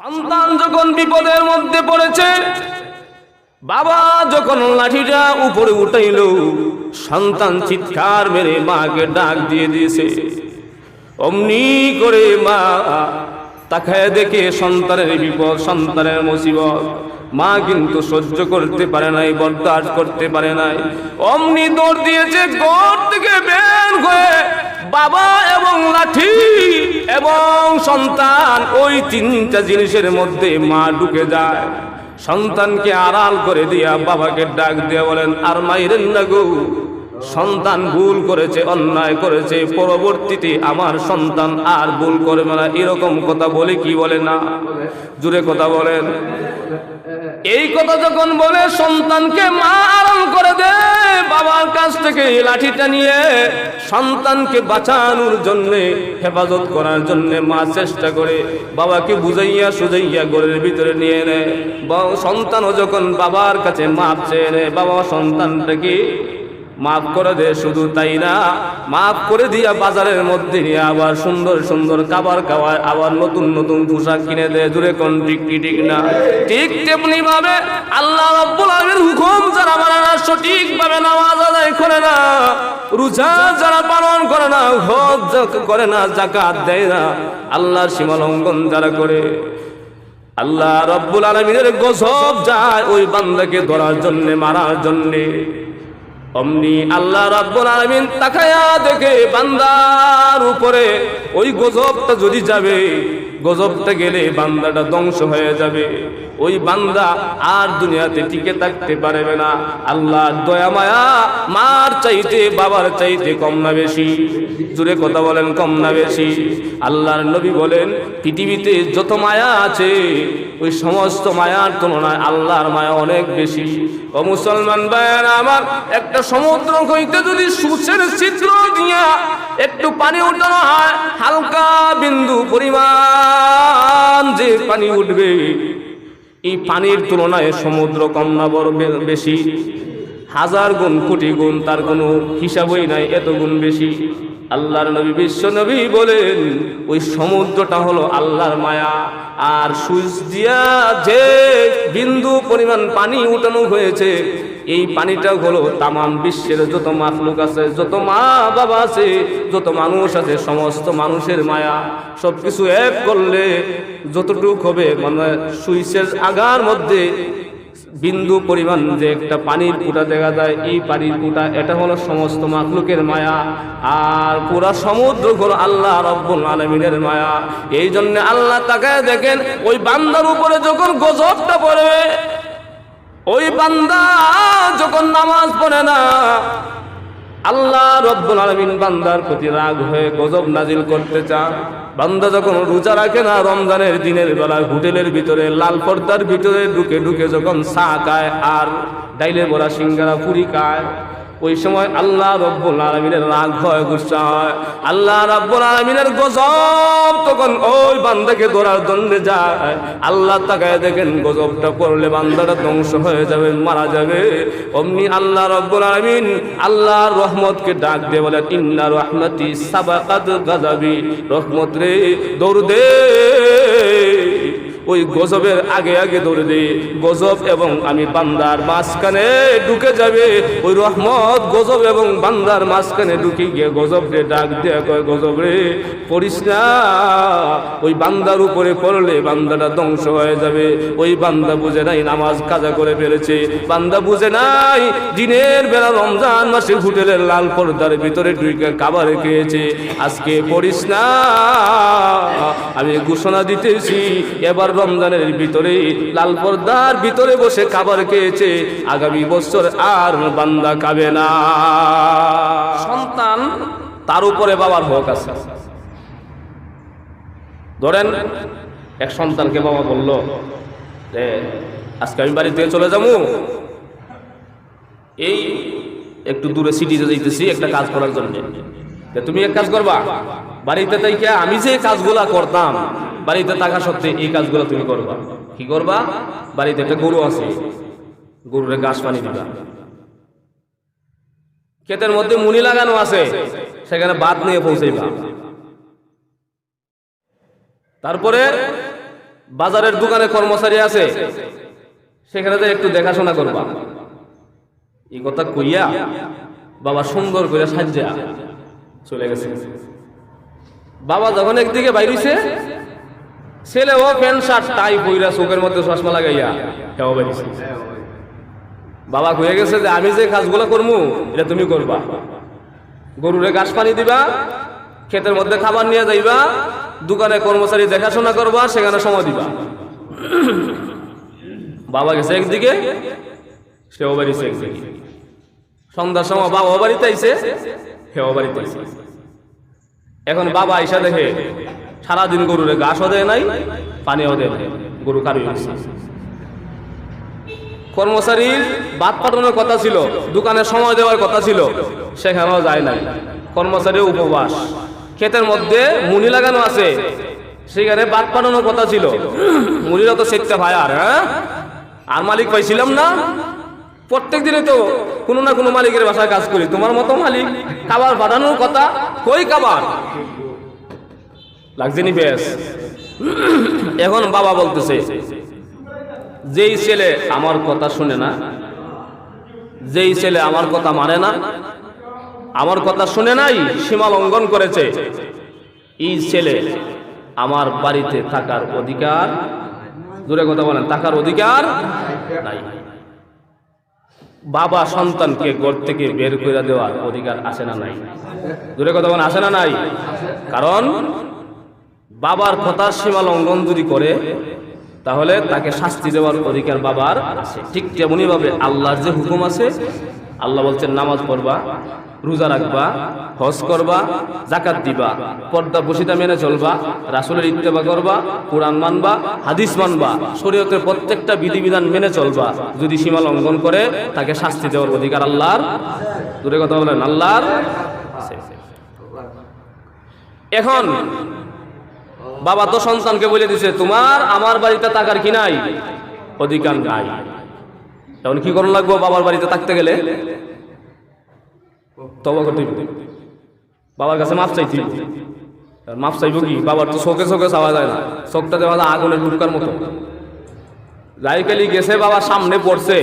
সন্তান যখন বিপদের মধ্যে পড়েছে, বাবা যখন লাঠিটা উপরে উঠাইল, সন্তান চিৎকার মেরে মাকে ডাক দিয়ে দিয়েছে। অমনি করে মা তাকায় দেখে সন্তানের বিপদ, সন্তানের মুসিবত। মা কিন্তু সহ্য করতে পারে নাই, বরদাস্ত করতে পারে নাই। অমনি দৌড় দিয়েছে, ঘর থেকে বের হয়ে বাবা এবং লাঠি এবং সন্তান, ওই তিনটা জিনিসের মধ্যে মা ঢুকে যায়। সন্তানকে আড়াল করে দিয়া বাবাকে ডাক দিয়ে বলেন, আর মাইরেন না গো, সন্তান ভুল করেছে, অন্যায় করেছে, পরবর্তীতে আমার সন্তান আর ভুল করবে না। এরকম কথা বলে কি বলে না? জুড়ে কথা বলেন। এই কথা যখন বলে সন্তানকে মা আড়াল করে দেয়, বাবার কাছ থেকে লাঠিটা নিয়ে সন্তানকে বাঁচানোর জন্য, হেফাজত করার জন্য মা চেষ্টা করে বাবাকে বুঝাইয়া সুঝাইয়া ঘরের ভিতরে নিয়ে নেয়। সন্তানও যখন বাবার কাছে মাপ চেয়ে নেয়, বাবা সন্তানটাকে মাফ করে দে। শুধু তাই না, মাফ করে দিয়া বাজারের মধ্যে নিয়ে আবার সুন্দর সুন্দর খাবার খাওয়ায়, আবার নতুন নতুন পোশাক কিনে দেয়। জুড়ে কোন ঠিক কি ঠিক না? ঠিক তেমনি ভাবে আল্লাহ রাব্বুল আলামিনের হুকুম যারা মানে না, সঠিক ভাবে নামাজ আদায় করে না, রোজা যারা পালন করে না, হজ করে না, যাকাত দেয় না, আল্লাহর সীমা লঙ্ঘন যারা করে, আল্লাহ রাব্বুল আলামিনের গজব যায় ওই বান্দাকে ধরার জন্য, মারার জন্য। অমনি আল্লাহ রাব্বুল আলামিন তাকায়া দেখে বান্দার উপরে ওই গজবটা যদি যাবে, গজবটা গেলে বান্দাটা ধ্বংস হয়ে যাবে। ওই বান্দা আর দুনিয়াতে টিকে থাকতে পারবে না। আল্লাহর দয়া মায়া মার চাইতে বাবার চাইতে কম না বেশি? জুড়ে কথা বলেন, কম না বেশি? আল্লাহর নবী বলেন, পৃথিবীতে যত মায়া আছে ওই সমস্ত মায়ার তুলনায় আল্লাহর মায়া অনেক বেশি। ও মুসলমান ভাইয়েরা আমার, একটা সমুদ্র হইতে যদি সূচের চিত্র দিয়া একটু পানি উঠানো হয়, হালকা বিন্দু পরিমাণ যে পানি উঠবে, এই পানির তুলনায় সমুদ্র কম না বড় বেশি? হাজার গুণ, কোটি গুণ, তার কোনো হিসাবই নাই, এত গুণ বেশি। আল্লাহর নবী, বিশ্ব নবী বলেন, ওই সমুদ্রটা হলো আল্লাহর মায়া। আর সুইচ দিয়া যে বিন্দু পরিমাণ পানি উঠানো হয়েছে, এই পানিটা হলো তামাম বিশ্বের যত মাখলুক আছে, যত মা বাবা আছে, যত মানুষ আছে, সমস্ত মানুষের মায়া। সবকিছু এক করলে যতটুক হবে, মানে সুইচের আগার মধ্যে বিন্দু পরিমাণ যে একটা পানির ফুটা দেখা যায়, এই পানির ফুটা, এটা হলো সমস্ত মাখলুকের মায়া। আর পুরা সমুদ্র হলো আল্লাহ রাব্বুল আলামিনের মায়া। এই জন্য আল্লাহ তাকায় দেখেন, ওই বান্দার উপরে যখন গজবটা পড়ে, ওই বান্দা যখন নামাজ পড়ে না, আল্লাহ রাব্বুল আলামিন বান্দার প্রতি রাগ হয়ে গজব নাজিল করতে চান। বান্দা যখন রোজা রাখে না, রমজানের দিনের বেলায় হোটেলের ভিতরে লাল পর্দার ভিতরে ঢুকে ঢুকে যখন চা খায় আর ডাইলে বড়া সিঙ্গারা পুরি খায়, ওই সময় আল্লাহ রাব্বুল আলামিনের রাগ হয়, গুসা হয়। আল্লাহ রাব্বুল আলামিনের গজব তখন ওই বান্দাকে ধরার জন্য যায়। আল্লাহ তাকায় দেখেন, গজবটা পড়লে বান্দাটা ধ্বংস হয়ে যাবে, মারা যাবে। অমনি আল্লাহ রাব্বুল আলামিন আল্লাহর রহমতকে ডাক দিয়ে বলেন, ইন্না রাহমাতি সাবাকাত গাযাবি, রহমত রে দৌড় দে, ওই গজবের আগে আগে দৌড়ে দে। গজব এবং আমি বান্দার মাঝখানে ঢুকে যাবে, ওই রহমত গজব এবং বান্দার মাঝখানে ঢুকে গিয়ে গজব রে ডাক দেয়া কয়, গজব রে পড়িস না, ওই বান্দার উপরে পড়লে বান্দাটা ধ্বংস হয়ে যাবে। ওই বান্দা বুঝে নাই নামাজ কাজা করে ফেলেছে, বান্দা বুঝে নাই দিনের বেলা রমজান মাসে হোটেলের লাল পর্দার ভিতরে ঢুকে খাবার খেয়েছে। আজকে পড়িস না, আমি ঘোষণা দিতেছি, এবার রমজানের ভিতরে লাল পর্দার ভিতরে বসে খাবার খেয়েছে, আগামী বছর আর বান্দা খাবে না। সন্তান, তার উপরে বাবার হক আছে। ধরেন এক সন্তানকে বাবা বলল যে আজকে আমি বাড়ি থেকে চলে যাবো, এই একটু দূরে সিটিতে যাইতেছি একটা কাজ করার জন্য, তুমি এক কাজ করবা, বাড়িতে থেকে আমি যে কাজগুলা করতাম বাড়িতে থাকা সত্ত্বে এই কাজগুলো তুমি করবা। কি করবা? বাড়িতে একটা গরু আছে, গরুরে ঘাস পানি দিবা। ক্ষেতের মধ্যে মুনি লাগানো আছে, সেখানে ভাত নিয়ে পৌঁছাইবা। তারপরে বাজারের দোকানে কর্মচারী আছে, সেখানে তো একটু দেখাশোনা করবা। এই কথা কইয়া বাবা সুন্দর করে সাজ্জা চলে গেছে। বাবা যখন একদিকে বাইরেছে, ছেলে ও প্যান্ট শার্ট টাই পইরা চোখের মধ্যে চশমা লাগাইয়া হেও বাইরেছে। বাবা কয়ে গেছে যে আমি যে কাজগুলো করবো এটা তুমি করবা। গরুরে ঘাস পানি দিবা, ক্ষেতের মধ্যে খাবার নিয়ে যাইবা, দোকানে কর্মচারী দেখাশোনা করবা, সেখানে সময় দিবা। বাবা গেছে একদিকে, সেও বাড়িছে একদিকে। সন্ধ্যার সময় বাবা বাড়িতে আইছে, সেও বাড়িতে আইছে। এখন বাবা আইসা দেখে সারাদিন গরুরে ঘাসও দেয় নাই, পানিও দেয় নাই, গরু কারুই হয়েছে। কর্মচারীর ভাত পাঠানোর কথা ছিল, দোকানে সময় দেওয়ার কথা ছিল, সেখানেও যায় নাই। কর্মচারী উপবাস, ক্ষেতের মধ্যে মুনি লাগানো আছে, সেখানে ভাত পাঠানোর কথা ছিল। মুনিরা তো সেটা ভাই আর মালিক পাইছিলাম না। প্রত্যেক দিনে তো কোনো না কোনো মালিকের বাসায় কাজ করি, তোমার মতো মালিক খাবার পাঠানোর কথা, কই খাবার লাগছে নি বেশ। এখন বাবা বলতেছে, যেই ছেলে আমার কথা শুনে না, যেই ছেলে আমার কথা মানে না, আমার কথা শুনে নাই, সীমা লঙ্ঘন করেছে, এই ছেলে আমার বাড়িতে থাকার অধিকার, দূরে কথা বলেন, থাকার অধিকার নাই। বাবা সন্তানকে ঘর থেকে বের করে দেওয়ার অধিকার আছে না নাই? দূরে কথা বলেন, আছে না নাই? কারণ বাবার কথার সীমা লঙ্ঘন যদি করে, তাহলে তাকে শাস্তি দেওয়ার অধিকার বাবার আছে। ঠিক তেমনি ভাবে আল্লাহর যে হুকুম আছে, আল্লাহ বলছেন নামাজ পড়বা, রোজা রাখবা, হজ করবা, যাকাত দিবা, পর্দা বসিতা মেনে চলবা, রাসূলের ইত্তেবা করবা, কোরআন মানবা, হাদিস মানবা, শরীয়তের প্রত্যেকটা বিধিবিধান মেনে চলবা। যদি সীমা লঙ্ঘন করে, তাকে শাস্তি দেওয়ার অধিকার আল্লাহর, দূরে কথা বলেন, আল্লাহর। এখন বাবা তো সন্তানকে বলে দিছে, তোমার আমার বাড়িতে থাকার কি নাই, অধিকার নাই। তখন কি করুন লাগবো? বাবার বাড়িতে থাকতে গেলে তওবা করতে হবে, বাবার কাছে মাপ চাইতে হবে। মাপ চাইব কি? বাবার তো চোখে চোখে চাওয়া যায় না, চোখটা দেওয়া যায় আগুনের টুকরার মতো। যাইকালি গেছে, বাবা সামনে পড়ছে,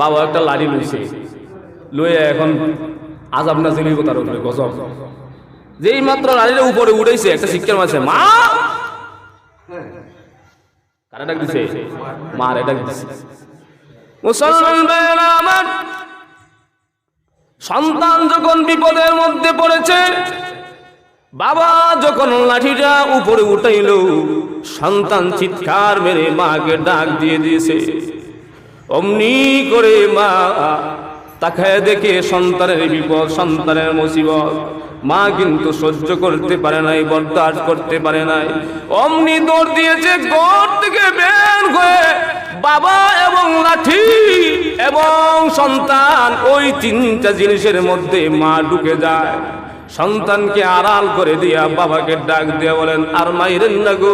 বাবা একটা লাড়ি লইছে, লইয়া এখন আজাব না জিলিব তার উপরে গজব। যেই মাত্র লাড়ির উপরে উঠেছে, একটা শিক্ষার মাঝে মা কারা ডাক দিছে, মার ডাক দিছে। মুসলমান আমার সন্তান যখন বিপদের মধ্যে পড়েছে, বাবা যখন লাঠিটা উপরে উঠাইল, সন্তান চিৎকার মেরে মাকে ডাক দিয়ে দিয়েছে। অমনি করে মা তাকায় দেখে সন্তানের বিপদ, সন্তানের মুসিবত, মা কিন্তু সহ্য করতে পারে নাই, বরদাস্ত করতে পারে নাই। অমনি দৌড় দিয়েছে, ঘর থেকে বের হয়ে বাবা এবং লাঠি এবং সন্তান, ওই তিনটা জিনিসের মধ্যে মা ঢুকে যায়। সন্তানকে আড়াল করে দিয়া বাবাকে ডাক দিয়া বলেন, আর মাইরেন না গো,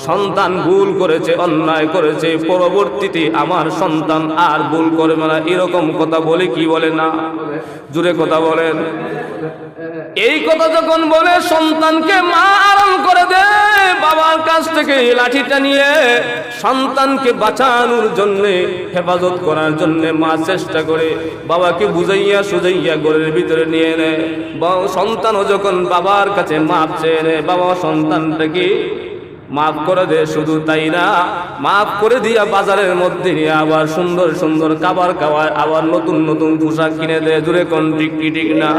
সন্তান ভুল করেছে, অন্যায় করেছে, পরবর্তীতে আমার সন্তান আর ভুল করবে না, এরকম কথা বলে কি বলে না? জুড়ে কথা বলেন। এই কথা যখন বলে, সন্তানকে মা আড়াল করে দেয়, বাবার কাছ থেকে লাঠিটা নিয়ে সন্তানকে বাঁচানোর জন্যে, হেফাজত করার জন্যে মা চেষ্টা করে বাবাকে বুঝাইয়া সুঝাইয়া ঘরের ভিতরে নিয়ে নেয়। সন্তানও যখন বাবার কাছে মাপ চেয়ে নেয়, বাবা সন্তানটাকে মাফ করে দে। শুধু তাই না, মাফ করে দিয়া বাজারের মধ্যে নিয়ে আবার সুন্দর সুন্দর খাবার খাওয়ায়, আবার নতুন নতুন পোশাক কিনে দেয়। জুড়ে কোন ঠিক কি ঠিক না?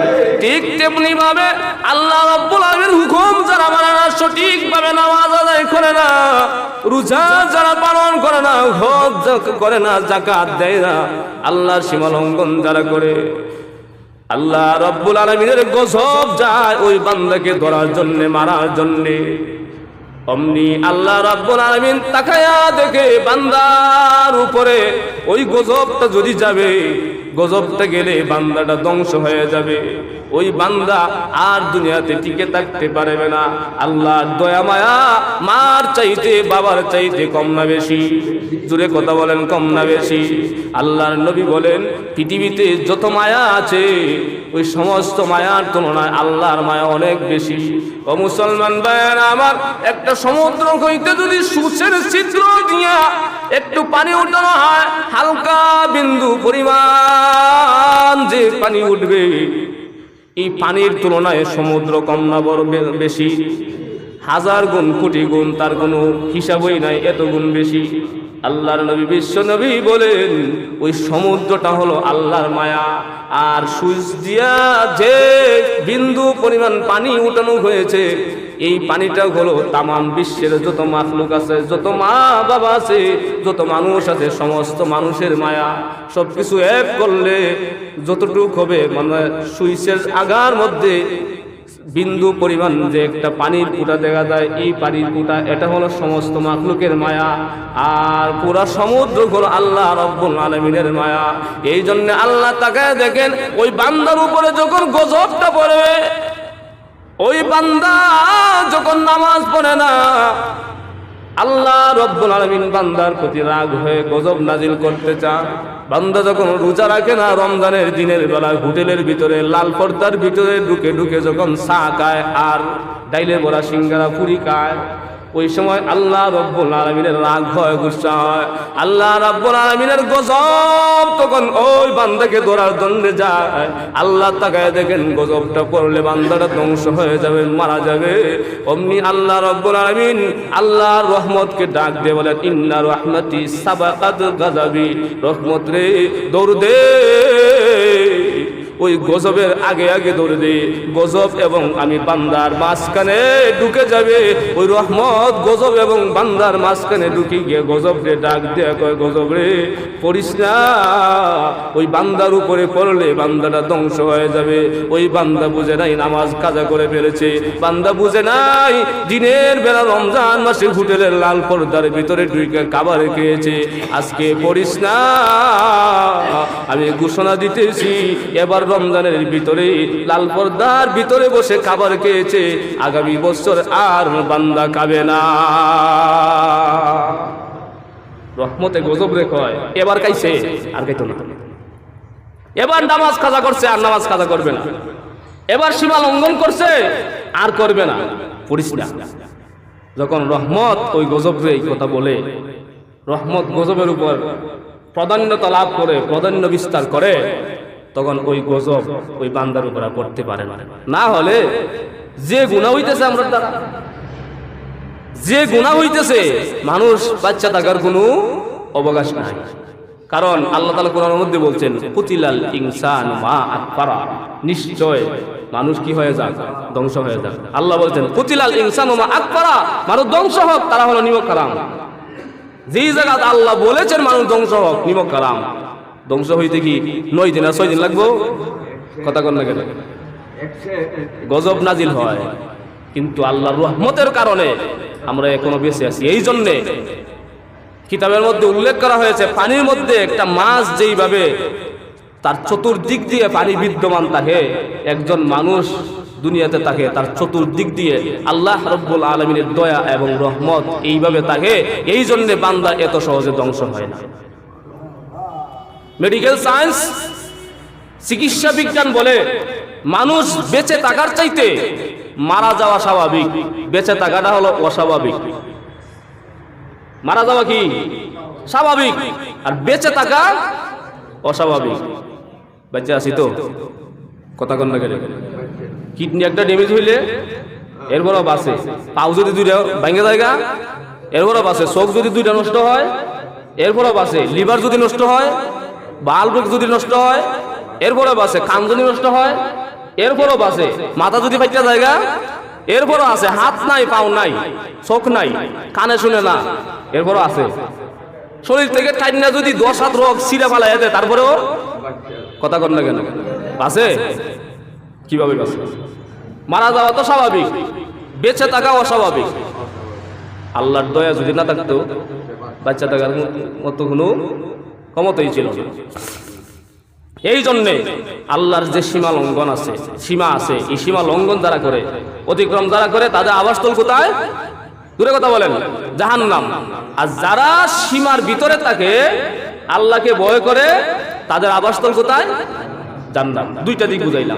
ঠিক তেমনি ভাবে আল্লাহ রাব্বুল আলামিনের হুকুম যারা মানে না, সঠিক ভাবে নামাজ আদায় করে না, রোজা যারা পালন করে না, হজ করে না, যাকাত দেয় না, আল্লাহর সীমা লঙ্ঘন যারা করে, আল্লাহ রাব্বুল আলামিনের গজব যায় ওই বান্দাকে ধরার জন্য, মারার জন্য। অমনি আল্লাহ রাব্বুল আলামিন তাকায়া দেখে বান্দার উপরে ওই গজবটা যদি যাবে, গজবটা গেলে বান্দাটা ধ্বংস হয়ে যাবে। ওই বান্দা আর দুনিয়াতে টিকে থাকতে পারবে না। আল্লাহর দয়া মায়া মার চাইতে বাবার চাইতে কম না বেশি? জোরে কথা বলেন, কম না বেশি? আল্লাহর নবী বলেন পৃথিবীতে যত মায়া আছে ওই সমস্ত মায়ার তুলনায় আল্লাহর মায়া অনেক বেশি। ও মুসলমান ভাইয়েরা আমার, একটা সমুদ্র হইতে যদি সূচের ছিদ্র দিয়া একটু পানি উঠানো হয়, হালকা বিন্দু পরিমাণ যে পানি উঠবে, এই পানির তুলনায় সমুদ্র কম না বড় বেশি? হাজার গুণ কোটি গুণ, তার কোনো হিসাবই নাই, এত গুণ বেশি। আল্লাহর নবী বিশ্ব নবী বলেন ওই সমুদ্রটা হলো আল্লাহর মায়া। আর সুইচ দিয়া যে বিন্দু পরিমাণ পানি উঠানো হয়েছে, এই পানিটা হলো তামাম বিশ্বের যত মাখলুক আছে, যত মা বাবা আছে, যত মানুষ আছে, সমস্ত মানুষের মায়া। সবকিছু এক করলে যতটুক হবে, মানে সুইচের আগার মধ্যে বিন্দু পরিমাণ যে একটা পানির ফুটা দেখা যায়, এই পানির ফুটা এটা হলো সমস্ত মাখলুকের মায়া। আর পুরা সমুদ্র হলো আল্লাহ রাব্বুল আলামিনের মায়া। এই জন্য আল্লাহ তাকায় দেখেন ওই বান্দার উপরে যখন গজবটা পড়বে, ওই বান্দা যখন নামাজ পড়ে না, আল্লাহ রাব্বুল আলামিন বান্দার প্রতি রাগ হয়ে গজব নাজিল করতে চান। বান্দা যখন রোজা রাখে না, রমজানের দিনের বেলা হোটেলের ভিতরে লাল পর্দার ভিতরে ঢুকে ঢুকে যখন চা খায় আর ডাইলে বড়া সিঙ্গারা পুরি খায়, ওই সময় আল্লাহ রাব্বুল আলামিনের রাগ হয়, গুসা হয়। আল্লাহ রাব্বুল আলামিনের গজব তখন ওই বান্দাকে ধরার জন্য যায়। আল্লাহ তাকায় দেখেন গজবটা পড়লে বান্দাটা ধ্বংস হয়ে যাবে, মারা যাবে। অমনি আল্লাহ রাব্বুল আলামিন আল্লাহর রহমতকে ডাক দিয়ে বলেন, ইন্না রাহমাতি সাবাকাত গাযাবি, রহমত রে দৌড় দে, ওই গজবের আগে আগে দৌড়ে দে। গজব এবং আমি বান্দার মাঝখানে ঢুকে যাবে, ওই রহমত গজব এবং বান্দার মাঝখানে ঢুকে গিয়ে গজবরে ডাক দেয়া কয়, গজব রে পড়িস না, ওই বান্দার উপরে পড়লে বান্দাটা ধ্বংস হয়ে যাবে। ওই বান্দা বুঝে নাই নামাজ কাজা করে ফেলেছে, বান্দা বুঝে নাই দিনের বেলা রমজান মাসে হোটেলের লাল পর্দার ভিতরে ঢুকে খাবার খেয়েছে। আজকে পড়িস না, আমি ঘোষণা দিতেছি এবার রমজানের ভিতরে লাল পর্দার ভিতরে বসে খাবার খেয়েছে, আগামী বছর আর বান্দা খাবে না। রহমতে গজব রে কয়, এবার খাইছে আর খাইতো না। এবার নামাজ কাজা করছে আর নামাজ কাজা করবে না। এবার সীমা লঙ্ঘন করছে আর করবে না, পড়িস না। যখন রহমত ওই গজব রে এই কথা বলে, রহমত গজবের উপর প্রাধান্যতা লাভ করে, প্রাধান্য বিস্তার করে, তখন ওই গজব ওই বান্দার উপর পড়তে পারে না। না হলে যে গুনাহ হইতেছে আমরা দ্বারা, যে গুনাহ হইতেছে, মানুষ বাচ্চা থাকার কোনো অবকাশ নাই। কারণ আল্লাহ তাআলা কোরআনের মধ্যে বলছেন, কুতিলাল ইনসানু মা আকফারা, নিশ্চয় মানুষ কি হয়ে যাক, ধ্বংস হয়ে যাক। আল্লাহ বলছেন কুতিলাল ইনসানু মা আকফারা, মানুষ ধ্বংস হোক, তারা হলো নিমক হারাম। যেই জায়গায় আল্লাহ বলেছেন মানুষ ধ্বংস হোক, নিমক হারাম, ধ্বংস হইতে কি 9 দিন আর 6 দিন লাগবো? কথা কন না কেন? গজব নাজিল হয়, কিন্তু আল্লাহর রহমতের কারণে আমরা এখনো বেঁচে আছি। এই জন্যে কিতাবের মধ্যে উল্লেখ করা হয়েছে, পানির মধ্যে একটা মাছ যেইভাবে তার চতুর্দিক দিয়ে পানি বিদ্যমান থাকে, একজন মানুষ দুনিয়াতে থাকে তার চতুর্দিক দিয়ে আল্লাহ রাব্বুল আলামিনের দয়া এবং রহমত এইভাবে থাকে। এই জন্যে বান্দা এত সহজে ধ্বংস হয় না। মেডিকেল সায়েন্স, চিকিৎসা বিজ্ঞান বলে মানুষ বেঁচে থাকার চাইতে মারা যাওয়া স্বাভাবিক, বেঁচে থাকাটা হলো অস্বাভাবিক। মারা যাওয়া কি স্বাভাবিক, আর বেঁচে থাকা অস্বাভাবিক। বেঁচে আছি তো, কথা কন না কেন? কিডনি একটা ড্যামেজ হইলে এরপরও বাঁচে, পাও যদি 2টা ভাঙে জায়গা এরপরও বাঁচে, চোখ যদি 2টা নষ্ট হয় এরপরও বাঁচে, লিভার যদি নষ্ট হয়, বাল্ব যদি নষ্ট হয় এরপরও বাঁচে, কান যদি নষ্ট হয় এরপরও বাঁচে, মাথা যদি ফাইটা জায়গা এরপরও আছে, হাত নাই, পাও নাই, চোখ নাই, কানে শুনে না, এরপরও আছে। শরীর থেকে টাইনা যদি 10 রোগ ছিঁড়ে ফেলা যেতে, তারপরেও কথা কন না কেন? বাঁচে। কিভাবে বাঁচে? মারা যাওয়া তো স্বাভাবিক, বেঁচে থাকা অস্বাভাবিক। আল্লাহর দয়া যদি না থাকতো, বাচ্চা থাকার মতো কোনো ক্ষমতাই ছিল না। এই জন্যে আল্লাহর যে সীমা লঙ্ঘন আছে, সীমা আছে, এই সীমা লঙ্ঘন যারা করে, অতিক্রম যারা করে, তাদের আবাসস্থল কোথায়? দূরে কথা বলেন, জাহান্নাম। আর যারা সীমার ভিতরে থাকে, আল্লাহকে ভয় করে, তাদের আবাসস্থল কোথায়? জান্নাত। দুইটা দিক বুঝাইলাম।